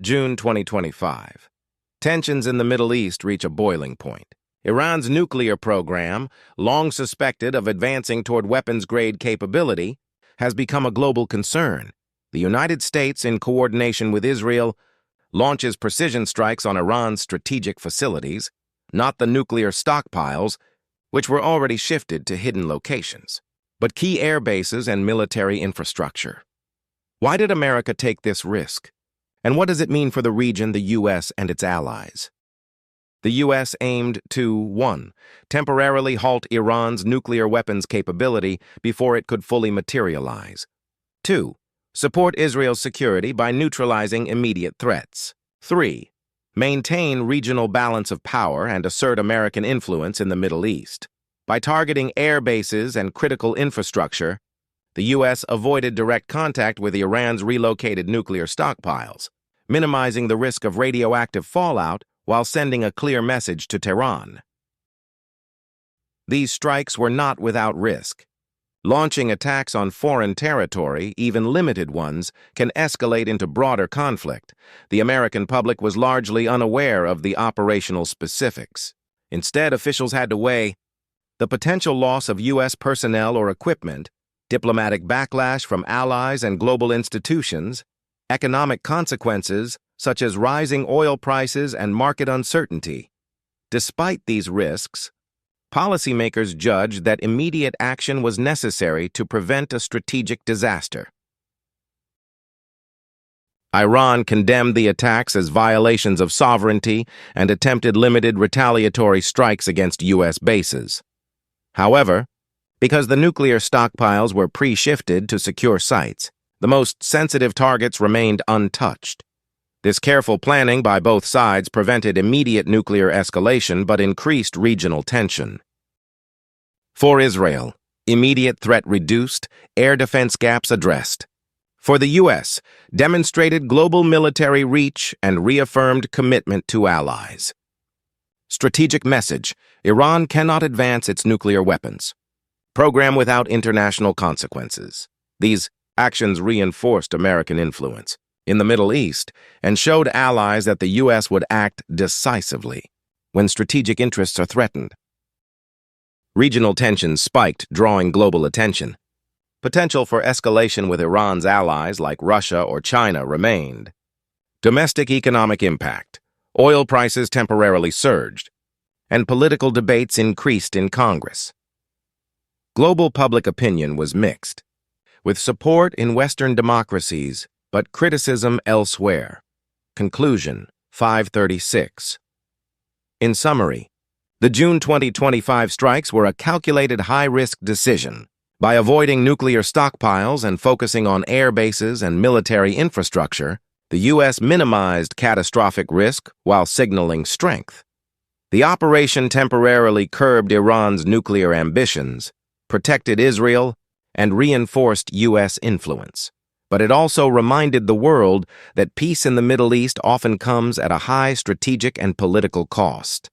June 2025. Tensions in the Middle East reach a boiling point. Iran's nuclear program, long suspected of advancing toward weapons-grade capability, has become a global concern. The United States, in coordination with Israel, launches precision strikes on Iran's strategic facilities, not the nuclear stockpiles, which were already shifted to hidden locations, but key air bases and military infrastructure. Why did America take this risk? And what does it mean for the region, the U.S., and its allies? The U.S. aimed to 1. Temporarily halt Iran's nuclear weapons capability before it could fully materialize. 2. Support Israel's security by neutralizing immediate threats. 3. Maintain regional balance of power and assert American influence in the Middle East. By targeting air bases and critical infrastructure, the U.S. avoided direct contact with Iran's relocated nuclear stockpiles, minimizing the risk of radioactive fallout while sending a clear message to Tehran. These strikes were not without risk. Launching attacks on foreign territory, even limited ones, can escalate into broader conflict. The American public was largely unaware of the operational specifics. Instead, officials had to weigh the potential loss of U.S. personnel or equipment, diplomatic backlash from allies and global institutions, economic consequences such as rising oil prices and market uncertainty. Despite these risks, policymakers judged that immediate action was necessary to prevent a strategic disaster. Iran condemned the attacks as violations of sovereignty and attempted limited retaliatory strikes against U.S. bases. However, because the nuclear stockpiles were pre-shifted to secure sites, the most sensitive targets remained untouched. This careful planning by both sides prevented immediate nuclear escalation but increased regional tension. For Israel, immediate threat reduced, air defense gaps addressed. For the U.S., demonstrated global military reach and reaffirmed commitment to allies. Strategic message: Iran cannot advance its nuclear weapons. Program without international consequences. These actions reinforced American influence in the Middle East and showed allies that the U.S. would act decisively when strategic interests are threatened. Regional tensions spiked, drawing global attention. Potential for escalation with Iran's allies like Russia or China remained. Domestic economic impact. Oil prices temporarily surged, and political debates increased in Congress. Global public opinion was mixed, with support in Western democracies but criticism elsewhere. Conclusion 536. In summary, the June 2025 strikes were a calculated high-risk decision. By avoiding nuclear stockpiles and focusing on air bases and military infrastructure, the U.S. minimized catastrophic risk while signaling strength. The operation temporarily curbed Iran's nuclear ambitions, protected Israel, and reinforced U.S. influence. But it also reminded the world that peace in the Middle East often comes at a high strategic and political cost.